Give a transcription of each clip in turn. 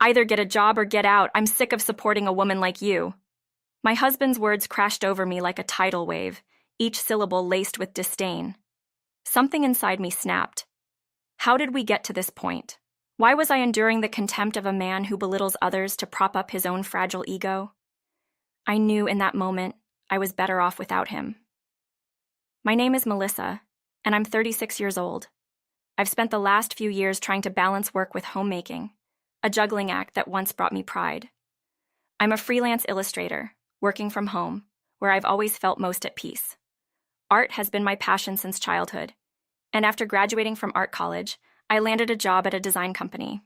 Either get a job or get out. I'm sick of supporting a woman like you. My husband's words crashed over me like a tidal wave, each syllable laced with disdain. Something inside me snapped. How did we get to this point? Why was I enduring the contempt of a man who belittles others to prop up his own fragile ego? I knew in that moment I was better off without him. My name is Melissa, and I'm 36 years old. I've spent the last few years trying to balance work with homemaking, a juggling act that once brought me pride. I'm a freelance illustrator, working from home, where I've always felt most at peace. Art has been my passion since childhood, and after graduating from art college, I landed a job at a design company.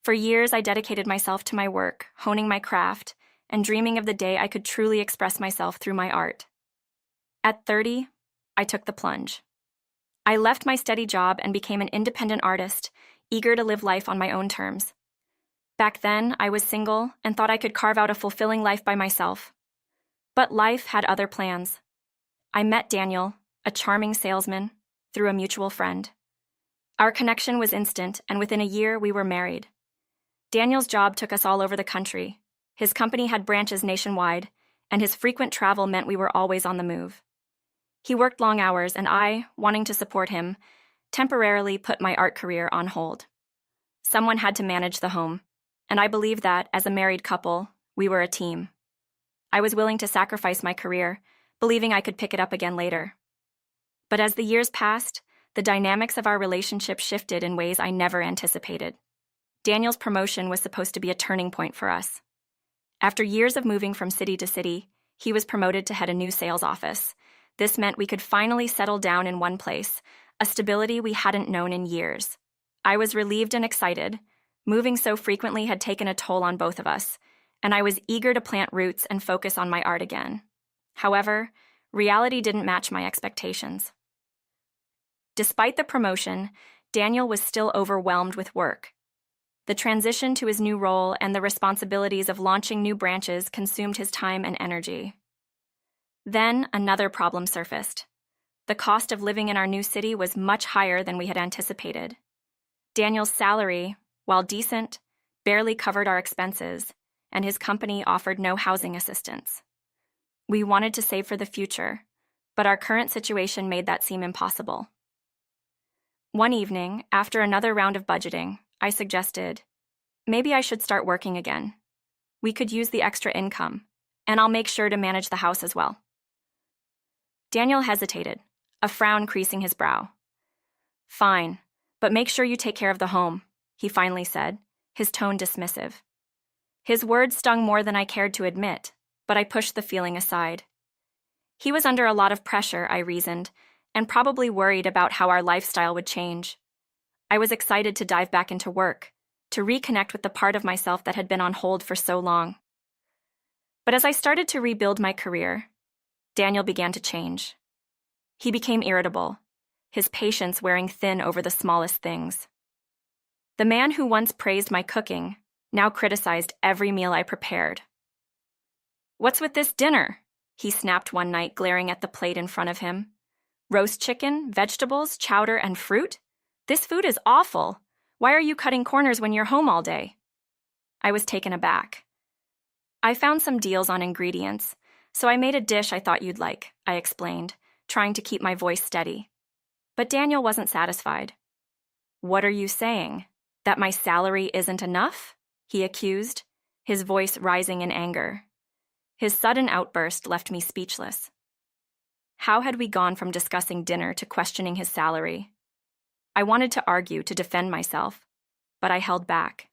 For years, I dedicated myself to my work, honing my craft, and dreaming of the day I could truly express myself through my art. At 30, I took the plunge. I left my steady job and became an independent artist, eager to live life on my own terms. Back then, I was single and thought I could carve out a fulfilling life by myself. But life had other plans. I met Daniel, a charming salesman, through a mutual friend. Our connection was instant, and within a year, we were married. Daniel's job took us all over the country. His company had branches nationwide, and his frequent travel meant we were always on the move. He worked long hours, and I, wanting to support him, temporarily put my art career on hold. Someone had to manage the home, and I believed that, as a married couple, we were a team. I was willing to sacrifice my career, believing I could pick it up again later. But as the years passed, the dynamics of our relationship shifted in ways I never anticipated. Daniel's promotion was supposed to be a turning point for us. After years of moving from city to city, he was promoted to head a new sales office. This meant we could finally settle down in one place, a stability we hadn't known in years. I was relieved and excited. Moving so frequently had taken a toll on both of us, and I was eager to plant roots and focus on my art again. However, reality didn't match my expectations. Despite the promotion, Daniel was still overwhelmed with work. The transition to his new role and the responsibilities of launching new branches consumed his time and energy. Then another problem surfaced. The cost of living in our new city was much higher than we had anticipated. Daniel's salary, while decent, barely covered our expenses, and his company offered no housing assistance. We wanted to save for the future, but our current situation made that seem impossible. One evening, after another round of budgeting, I suggested, maybe I should start working again. We could use the extra income, and I'll make sure to manage the house as well. Daniel hesitated, a frown creasing his brow. Fine, but make sure you take care of the home, he finally said, his tone dismissive. His words stung more than I cared to admit, but I pushed the feeling aside. He was under a lot of pressure, I reasoned, and probably worried about how our lifestyle would change. I was excited to dive back into work, to reconnect with the part of myself that had been on hold for so long. But as I started to rebuild my career, Daniel began to change. He became irritable, his patience wearing thin over the smallest things. The man who once praised my cooking now criticized every meal I prepared. "What's with this dinner?" he snapped one night, glaring at the plate in front of him. "Roast chicken, vegetables, chowder, and fruit? This food is awful. Why are you cutting corners when you're home all day?" I was taken aback. "I found some deals on ingredients, so I made a dish I thought you'd like," I explained, trying to keep my voice steady. But Daniel wasn't satisfied. "What are you saying? That my salary isn't enough?" he accused, his voice rising in anger. His sudden outburst left me speechless. How had we gone from discussing dinner to questioning his salary? I wanted to argue to defend myself, but I held back.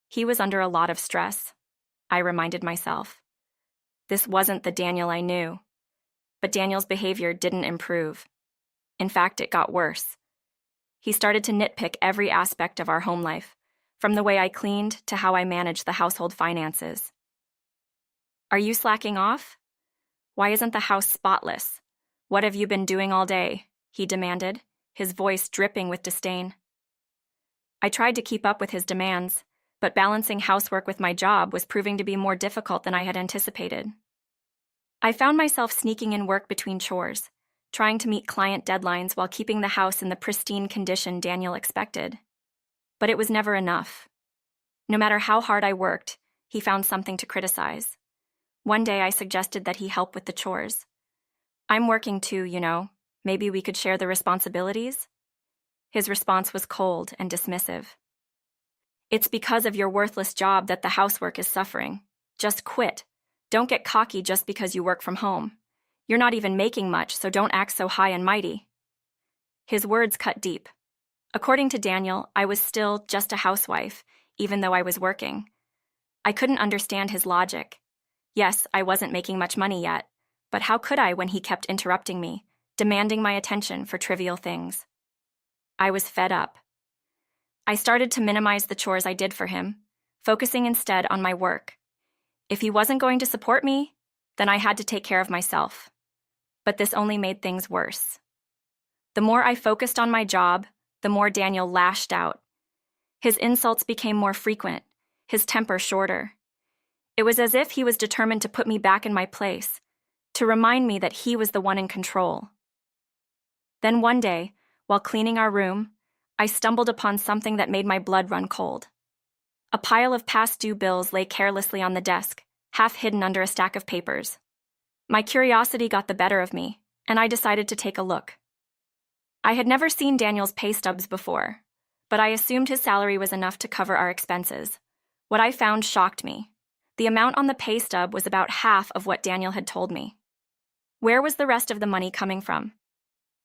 He was under a lot of stress, I reminded myself. This wasn't the Daniel I knew. But Daniel's behavior didn't improve. In fact, it got worse. He started to nitpick every aspect of our home life, from the way I cleaned to how I managed the household finances. "Are you slacking off? Why isn't the house spotless? What have you been doing all day?" he demanded, his voice dripping with disdain. I tried to keep up with his demands, but balancing housework with my job was proving to be more difficult than I had anticipated. I found myself sneaking in work between chores, trying to meet client deadlines while keeping the house in the pristine condition Daniel expected. But it was never enough. No matter how hard I worked, he found something to criticize. One day I suggested that he help with the chores. I'm working too, you know. Maybe we could share the responsibilities? His response was cold and dismissive. It's because of your worthless job that the housework is suffering. Just quit. Don't get cocky just because you work from home. You're not even making much, so don't act so high and mighty. His words cut deep. According to Daniel, I was still just a housewife, even though I was working. I couldn't understand his logic. Yes, I wasn't making much money yet, but how could I when he kept interrupting me, demanding my attention for trivial things? I was fed up. I started to minimize the chores I did for him, focusing instead on my work. If he wasn't going to support me, then I had to take care of myself. But this only made things worse. The more I focused on my job, the more Daniel lashed out. His insults became more frequent, his temper shorter. It was as if he was determined to put me back in my place, to remind me that he was the one in control. Then one day, while cleaning our room, I stumbled upon something that made my blood run cold. A pile of past due bills lay carelessly on the desk, half hidden under a stack of papers. My curiosity got the better of me, and I decided to take a look. I had never seen Daniel's pay stubs before, but I assumed his salary was enough to cover our expenses. What I found shocked me. The amount on the pay stub was about half of what Daniel had told me. Where was the rest of the money coming from?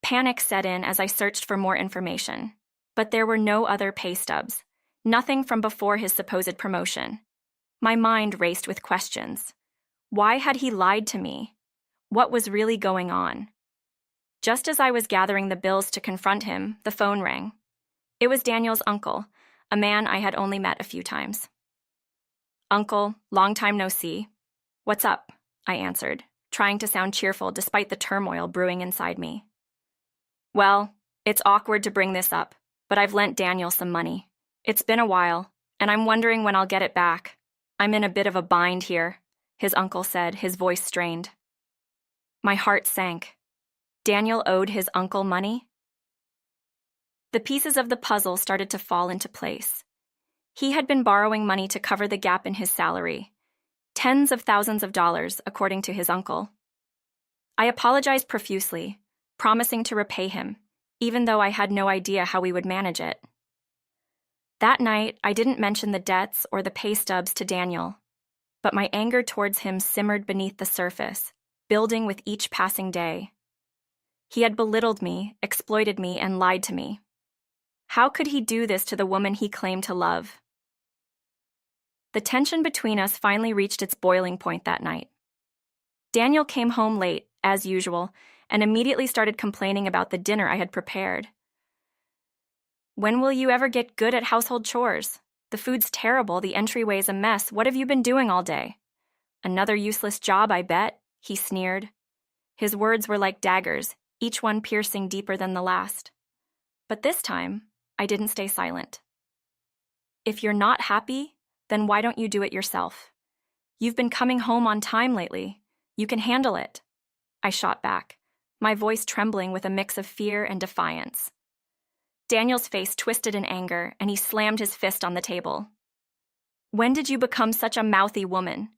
Panic set in as I searched for more information, but there were no other pay stubs, nothing from before his supposed promotion. My mind raced with questions. Why had he lied to me? What was really going on? Just as I was gathering the bills to confront him, the phone rang. It was Daniel's uncle, a man I had only met a few times. "Uncle, long time no see." "What's up?" I answered, trying to sound cheerful despite the turmoil brewing inside me. "Well, it's awkward to bring this up, but I've lent Daniel some money. It's been a while, and I'm wondering when I'll get it back. I'm in a bit of a bind here," his uncle said, his voice strained. My heart sank. Daniel owed his uncle money? The pieces of the puzzle started to fall into place. He had been borrowing money to cover the gap in his salary. Tens of thousands of dollars, according to his uncle. I apologized profusely, promising to repay him, even though I had no idea how we would manage it. That night, I didn't mention the debts or the pay stubs to Daniel, but my anger towards him simmered beneath the surface, building with each passing day. He had belittled me, exploited me, and lied to me. How could he do this to the woman he claimed to love? The tension between us finally reached its boiling point that night. Daniel came home late, as usual, and immediately started complaining about the dinner I had prepared. "When will you ever get good at household chores? The food's terrible, the entryway's a mess. What have you been doing all day?" "Another useless job, I bet," he sneered. His words were like daggers, each one piercing deeper than the last. But this time, I didn't stay silent. "If you're not happy, then why don't you do it yourself? You've been coming home on time lately. You can handle it," I shot back, my voice trembling with a mix of fear and defiance. Daniel's face twisted in anger, and he slammed his fist on the table. "When did you become such a mouthy woman?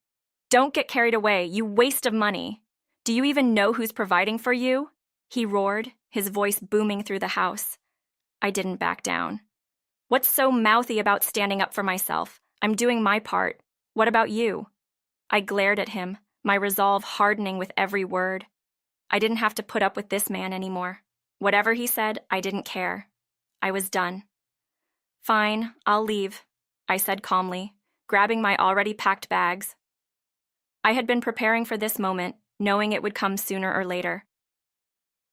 Don't get carried away, you waste of money. Do you even know who's providing for you?" he roared, his voice booming through the house. I didn't back down. "What's so mouthy about standing up for myself? I'm doing my part. What about you?" I glared at him, my resolve hardening with every word. I didn't have to put up with this man anymore. Whatever he said, I didn't care. I was done. "Fine, I'll leave," I said calmly, grabbing my already packed bags. I had been preparing for this moment, knowing it would come sooner or later.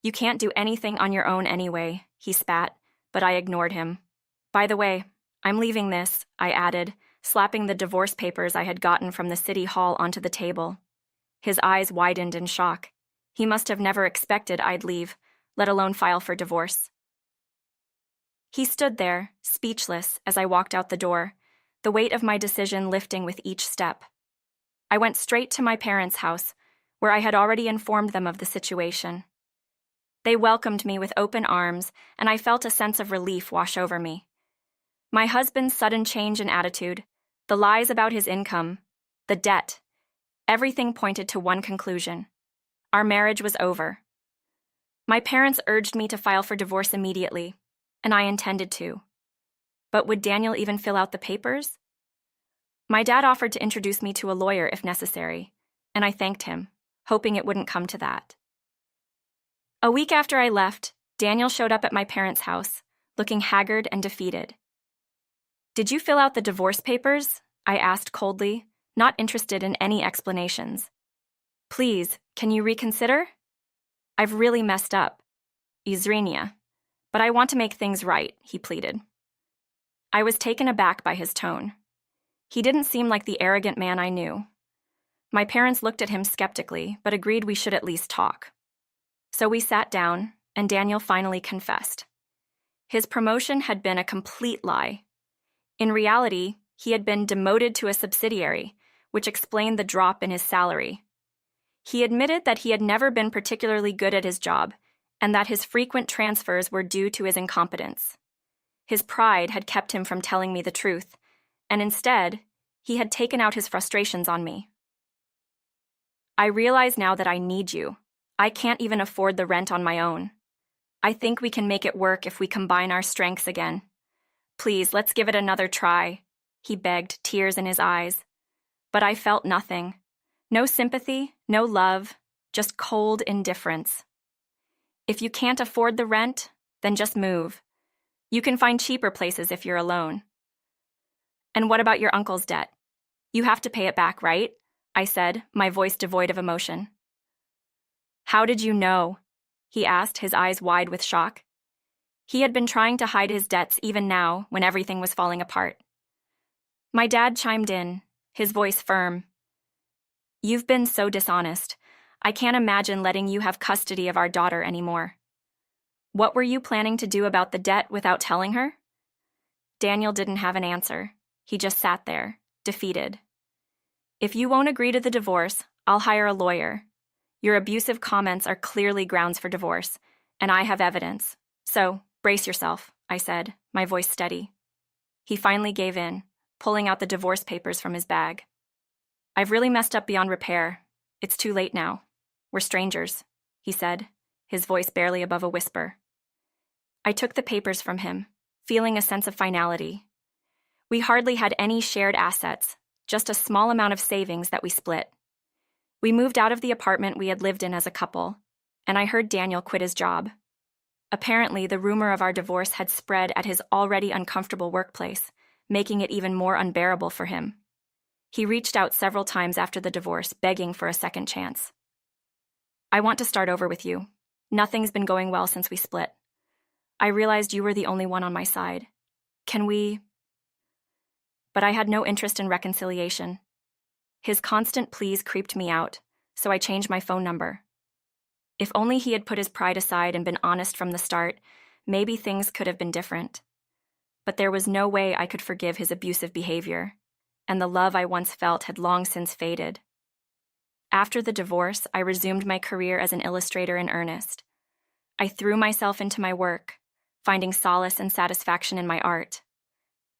"You can't do anything on your own anyway," he spat, but I ignored him. "By the way, I'm leaving this," I added, slapping the divorce papers I had gotten from the city hall onto the table. His eyes widened in shock. He must have never expected I'd leave, let alone file for divorce. He stood there, speechless, as I walked out the door, the weight of my decision lifting with each step. I went straight to my parents' house, where I had already informed them of the situation. They welcomed me with open arms, and I felt a sense of relief wash over me. My husband's sudden change in attitude, The lies about his income, the debt, everything pointed to one conclusion. Our marriage was over. My parents urged me to file for divorce immediately, and I intended to. But would Daniel even fill out the papers? My dad offered to introduce me to a lawyer if necessary, and I thanked him, hoping it wouldn't come to that. A week after I left, Daniel showed up at my parents' house, looking haggard and defeated. "Did you fill out the divorce papers?" I asked coldly, not interested in any explanations. "Please, can you reconsider? I've really messed up. Izrinia. But I want to make things right," he pleaded. I was taken aback by his tone. He didn't seem like the arrogant man I knew. My parents looked at him skeptically, but agreed we should at least talk. So we sat down, and Daniel finally confessed. His promotion had been a complete lie. In reality, he had been demoted to a subsidiary, which explained the drop in his salary. He admitted that he had never been particularly good at his job, and that his frequent transfers were due to his incompetence. His pride had kept him from telling me the truth, and instead, he had taken out his frustrations on me. "I realize now that I need you. I can't even afford the rent on my own. I think we can make it work if we combine our strengths again. Please, let's give it another try," he begged, tears in his eyes. But I felt nothing. No sympathy, no love, just cold indifference. "If you can't afford the rent, then just move. You can find cheaper places if you're alone." "And what about your uncle's debt? You have to pay it back, right?" I said, my voice devoid of emotion. "How did you know?" he asked, his eyes wide with shock. He had been trying to hide his debts even now, when everything was falling apart. My dad chimed in, his voice firm. "You've been so dishonest. I can't imagine letting you have custody of our daughter anymore. What were you planning to do about the debt without telling her?" Daniel didn't have an answer. He just sat there, defeated. "If you won't agree to the divorce, I'll hire a lawyer. Your abusive comments are clearly grounds for divorce, and I have evidence. So, brace yourself," I said, my voice steady. He finally gave in, pulling out the divorce papers from his bag. "I've really messed up beyond repair. It's too late now. We're strangers," he said, his voice barely above a whisper. I took the papers from him, feeling a sense of finality. We hardly had any shared assets, just a small amount of savings that we split. We moved out of the apartment we had lived in as a couple, and I heard Daniel quit his job. Apparently, the rumor of our divorce had spread at his already uncomfortable workplace, making it even more unbearable for him. He reached out several times after the divorce, begging for a second chance. "I want to start over with you. Nothing's been going well since we split. I realized you were the only one on my side. Can we—" But I had no interest in reconciliation. His constant pleas creeped me out, so I changed my phone number. If only he had put his pride aside and been honest from the start, maybe things could have been different. But there was no way I could forgive his abusive behavior, and the love I once felt had long since faded. After the divorce, I resumed my career as an illustrator in earnest. I threw myself into my work, finding solace and satisfaction in my art.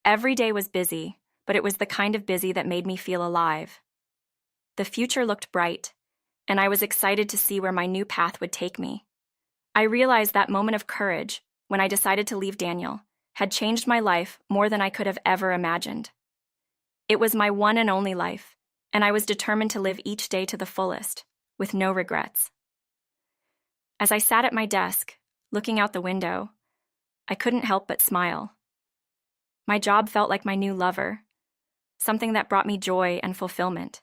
Every day was busy, but it was the kind of busy that made me feel alive. The future looked bright, and I was excited to see where my new path would take me. I realized that moment of courage, when I decided to leave Daniel, had changed my life more than I could have ever imagined. It was my one and only life, and I was determined to live each day to the fullest, with no regrets. As I sat at my desk, looking out the window, I couldn't help but smile. My job felt like my new lover, something that brought me joy and fulfillment.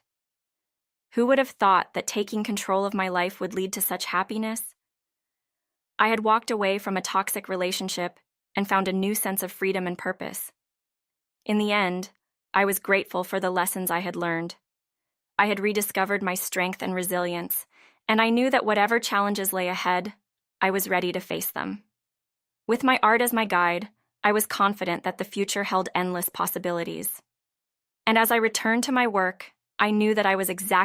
Who would have thought that taking control of my life would lead to such happiness? I had walked away from a toxic relationship and found a new sense of freedom and purpose. In the end, I was grateful for the lessons I had learned. I had rediscovered my strength and resilience, and I knew that whatever challenges lay ahead, I was ready to face them. With my art as my guide, I was confident that the future held endless possibilities. And as I returned to my work, I knew that I was exactly